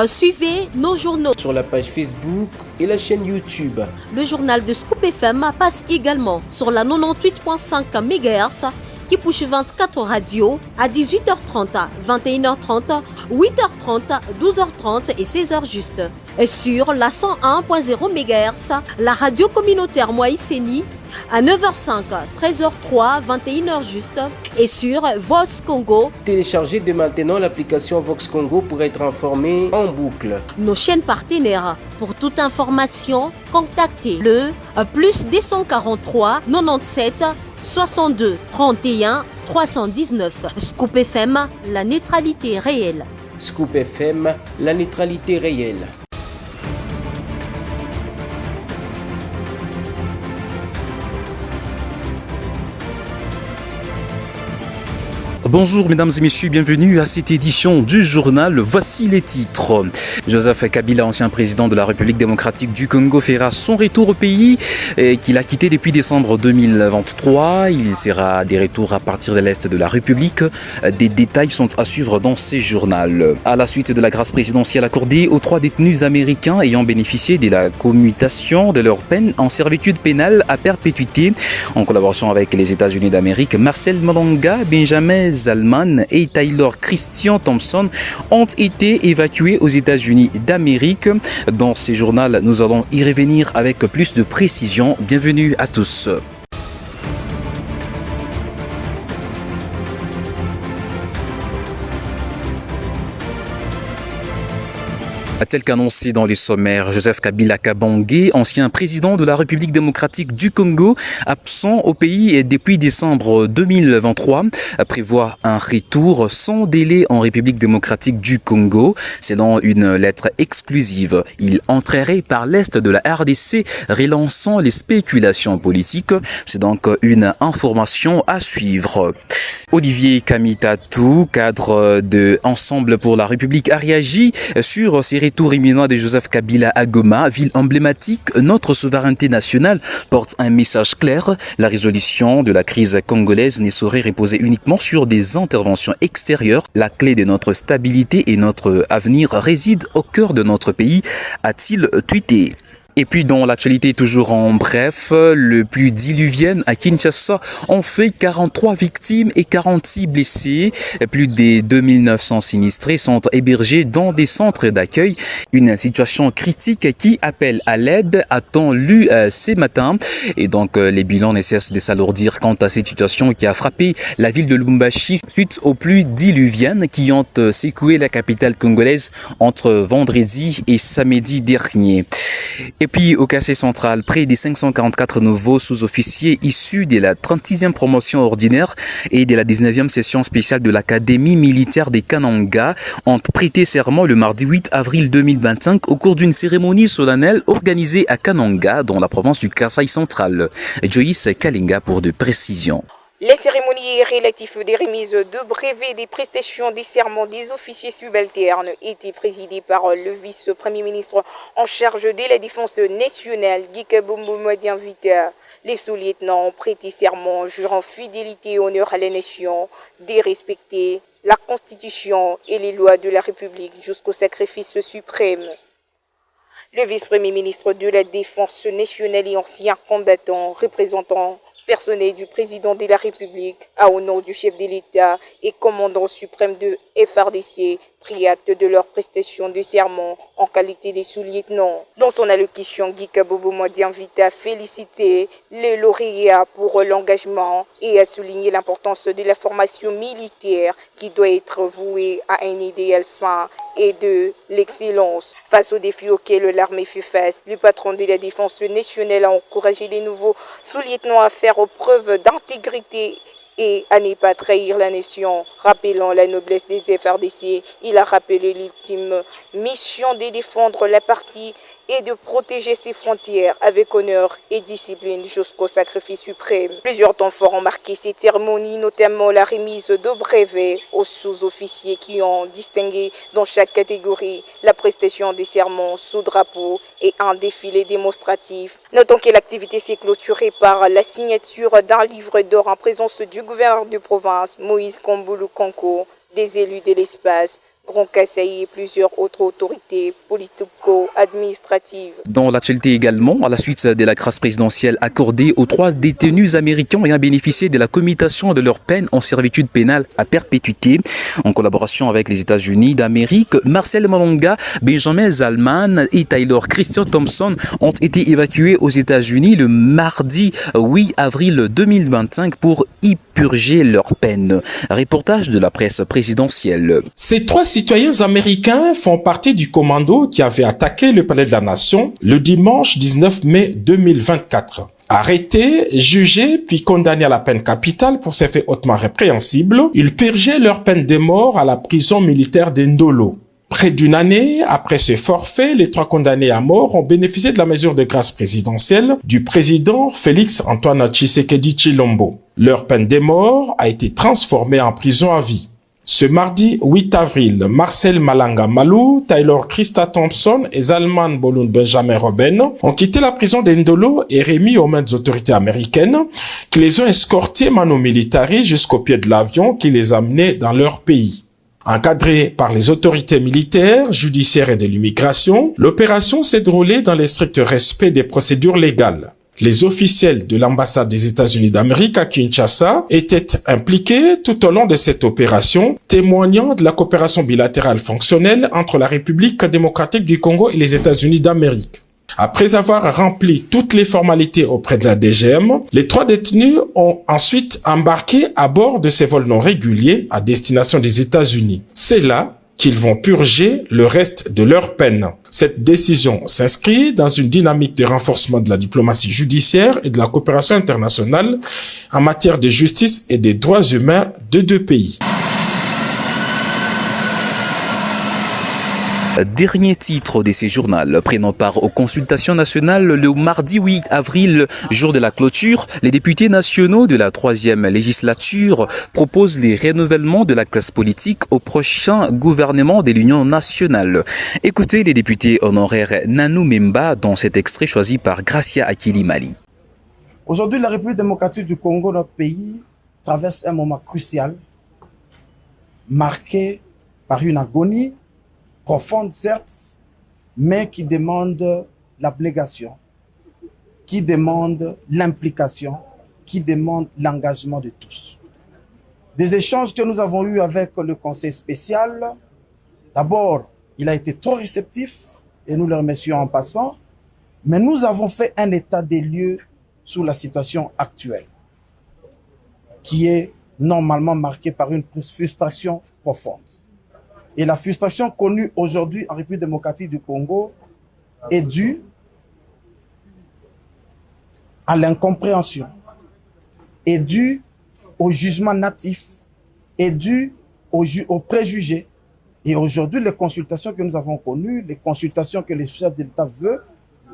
Suivez nos journaux sur la page Facebook et la chaîne YouTube. Le journal de Scoop FM passe également sur la 98.5 MHz qui push 24 radios à 18h30, 21h30, 8h30, 12h30 et 16h juste. Et sur la 101.0 MHz, la radio communautaire Moïseni à 9h05, 13h03, 21h juste et sur Vox Congo. Téléchargez dès maintenant l'application Vox Congo pour être informé en boucle. Nos chaînes partenaires. Pour toute information, contactez le plus 243 97 62 31 319. Scoop FM, la neutralité réelle. Scoop FM, la neutralité réelle. Bonjour mesdames et messieurs, bienvenue à cette édition du journal. Voici les titres. Joseph Kabila, ancien président de la République démocratique du Congo, fera son retour au pays qu'il a quitté depuis décembre 2023. Il sera des retours à partir de l'est de la République. Des détails sont à suivre dans ce journal. À la suite de la grâce présidentielle accordée aux 3 détenus américains ayant bénéficié de la commutation de leur peine en servitude pénale à perpétuité, en collaboration avec les États-Unis d'Amérique, Marcel Malonga, Benjamin Zalman et Taylor Christian Thompson ont été évacués aux États-Unis d'Amérique. Dans ce journal, nous allons y revenir avec plus de précision. Bienvenue à tous. Tel qu'annoncé dans les sommaires, Joseph Kabila Kabange, ancien président de la République démocratique du Congo, absent au pays depuis décembre 2023, prévoit un retour sans délai en République démocratique du Congo. C'est dans une lettre exclusive. Il entrerait par l'est de la RDC, relançant les spéculations politiques. C'est donc une information à suivre. Olivier Kamitatou, cadre de Ensemble pour la République, a réagi sur ces retours imminents de Joseph Kabila à Goma, ville emblématique. Notre souveraineté nationale porte un message clair. La résolution de la crise congolaise ne saurait reposer uniquement sur des interventions extérieures. La clé de notre stabilité et notre avenir réside au cœur de notre pays, a-t-il tweeté. Et puis dans l'actualité toujours en bref, le pluie diluvienne à Kinshasa ont fait 43 victimes et 46 blessés. Plus de 2900 sinistrés sont hébergés dans des centres d'accueil. Une situation critique qui appelle à l'aide, a-t-on lu ce matin. Et donc les bilans ne cessent de s'alourdir quant à cette situation qui a frappé la ville de Lubumbashi suite aux pluies diluviennes qui ont secoué la capitale congolaise entre vendredi et samedi dernier. Et puis au quartier central, près des 544 nouveaux sous-officiers issus de la 36e promotion ordinaire et de la 19e session spéciale de l'Académie militaire des Kananga ont prêté serment le mardi 8 avril 2025 au cours d'une cérémonie solennelle organisée à Kananga dans la province du Kasaï central. Joyce Kalinga pour de précisions. Les cérémonies relatives des remises de brevets des prestations des serments des officiers subalternes étaient présidées par le vice-premier ministre en charge de la défense nationale, Guy Kabombo Madianvita. Les sous-lieutenants ont prêté serment jurant fidélité et honneur à la nation, de respecter la Constitution et les lois de la République jusqu'au sacrifice suprême. Le vice-premier ministre de la Défense nationale et ancien combattant, représentant personnel du président de la République, a au nom du chef de l'État et commandant suprême de FRDC, pris acte de leur prestation de serment en qualité de sous-lieutenant. Dans son allocution, Guy Kabobo Madianvita a félicité les lauréats pour l'engagement et a souligné l'importance de la formation militaire qui doit être vouée à un idéal sain et de l'excellence. Face aux défis auxquels l'armée fait face, le patron de la défense nationale a encouragé les nouveaux sous-lieutenants à faire preuve d'intégrité et à ne pas trahir la nation. Rappelant la noblesse des FRDC, il a rappelé l'ultime mission de défendre la partie et de protéger ses frontières avec honneur et discipline jusqu'au sacrifice suprême. Plusieurs temps forts ont marqué cette cérémonie, notamment la remise de brevets aux sous-officiers qui ont distingué dans chaque catégorie la prestation des serments sous drapeau et un défilé démonstratif. Notons que l'activité s'est clôturée par la signature d'un livre d'or en présence du gouverneur de province, Moïse Komboulou Konko, des élus de l'espace, Grand Kasaï et plusieurs autres autorités politico-administratives. Dans l'actualité également, à la suite de la grâce présidentielle accordée aux 3 détenus américains ayant bénéficié de la commutation de leur peine en servitude pénale à perpétuité, en collaboration avec les États-Unis d'Amérique, Marcel Malonga, Benjamin Zalman et Taylor Christian Thompson ont été évacués aux États-Unis le mardi 8 avril 2025 pour y purger leur peine. Reportage de la presse présidentielle. Ces 3 citoyens américains font partie du commando qui avait attaqué le Palais de la Nation le dimanche 19 mai 2024. Arrêtés, jugés, puis condamnés à la peine capitale pour ces faits hautement répréhensibles, ils purgeaient leur peine de mort à la prison militaire d'Endolo. Près d'une année après ce forfait, les 3 condamnés à mort ont bénéficié de la mesure de grâce présidentielle du président Félix Antoine Tshisekedi Tshilombo. Leur peine de mort a été transformée en prison à vie. Ce mardi 8 avril, Marcel Malanga Malou, Taylor Christa Thompson et Zalman Bolun Benjamin Robben ont quitté la prison d'Endolo et remis aux mains des autorités américaines qui les ont escortés mano militari jusqu'au pied de l'avion qui les amenait dans leur pays. Encadrée par les autorités militaires, judiciaires et de l'immigration, l'opération s'est déroulée dans le strict respect des procédures légales. Les officiels de l'ambassade des États-Unis d'Amérique à Kinshasa étaient impliqués tout au long de cette opération, témoignant de la coopération bilatérale fonctionnelle entre la République démocratique du Congo et les États-Unis d'Amérique. Après avoir rempli toutes les formalités auprès de la DGM, les 3 détenus ont ensuite embarqué à bord de ces vols non réguliers à destination des États-Unis. C'est là qu'ils vont purger le reste de leur peine. Cette décision s'inscrit dans une dynamique de renforcement de la diplomatie judiciaire et de la coopération internationale en matière de justice et des droits humains de 2 pays. Dernier titre de ces journaux, prenant part aux consultations nationales le mardi 8 avril, jour de la clôture, les députés nationaux de la 3e législature proposent les renouvellements de la classe politique au prochain gouvernement de l'Union nationale. Écoutez les députés honoraires Nanou Memba dans cet extrait choisi par Gracia Akilimali. Aujourd'hui, la République démocratique du Congo, notre pays, traverse un moment crucial, marqué par une agonie profonde certes, mais qui demande l'abnégation, qui demande l'implication, qui demande l'engagement de tous. Des échanges que nous avons eus avec le Conseil spécial, d'abord, il a été trop réceptif, et nous le remercions en passant, mais nous avons fait un état des lieux sur la situation actuelle, qui est normalement marquée par une frustration profonde. Et la frustration connue aujourd'hui en République démocratique du Congo est due à l'incompréhension, est due au jugement natif, est due aux préjugés. Et aujourd'hui, les consultations que nous avons connues, les consultations que les chefs de l'État veulent,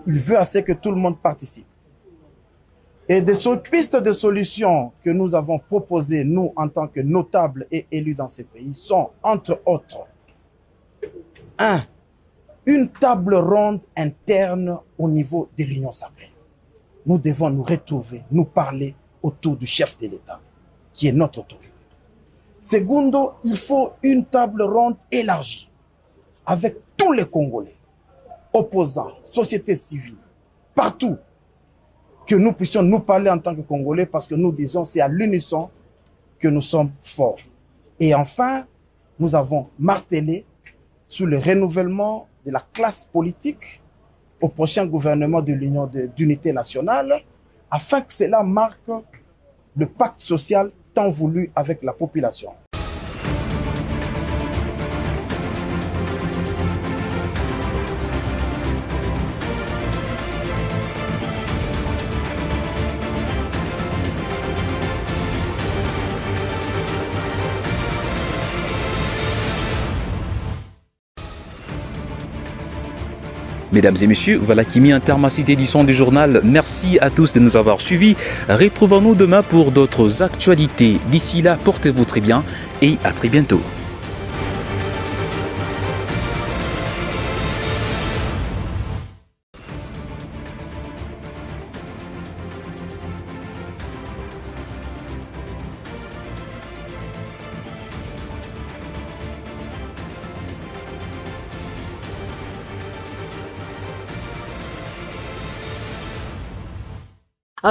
il veut assez que tout le monde participe. Et des pistes de solutions que nous avons proposées, nous, en tant que notables et élus dans ces pays, sont, entre autres, 1. Une table ronde interne au niveau de l'Union sacrée. Nous devons nous retrouver, nous parler autour du chef de l'État, qui est notre autorité. Secondo, il faut une table ronde élargie, avec tous les Congolais, opposants, société civile, partout, que nous puissions nous parler en tant que Congolais, parce que nous disons c'est à l'unisson que nous sommes forts. Et enfin, nous avons martelé sur le renouvellement de la classe politique au prochain gouvernement de l'Union d'unité nationale, afin que cela marque le pacte social tant voulu avec la population. Mesdames et messieurs, voilà qui met un terme à cette édition du journal. Merci à tous de nous avoir suivis. Retrouvons-nous demain pour d'autres actualités. D'ici là, portez-vous très bien et à très bientôt.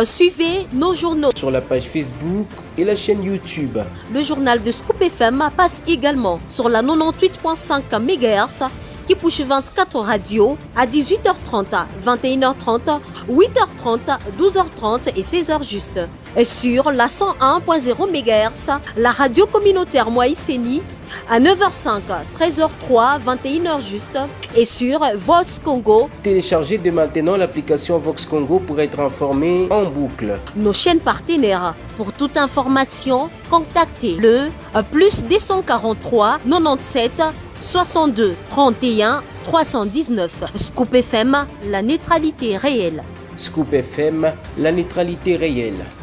Suivez nos journaux sur la page Facebook et la chaîne YouTube. Le journal de Scoop FM passe également sur la 98.5 MHz qui push 24 radios à 18h30, 21h30, 8h30, 12h30 et 16h juste. Et sur la 101.0 MHz, la radio communautaire Moïseni à 9h05, 13h03, 21h juste et sur Vox Congo. Téléchargez dès maintenant l'application Vox Congo pour être informé en boucle. Nos chaînes partenaires. Pour toute information, contactez le plus 243 97 62 31 319. Scoop FM, la neutralité réelle. Scoop FM, la neutralité réelle.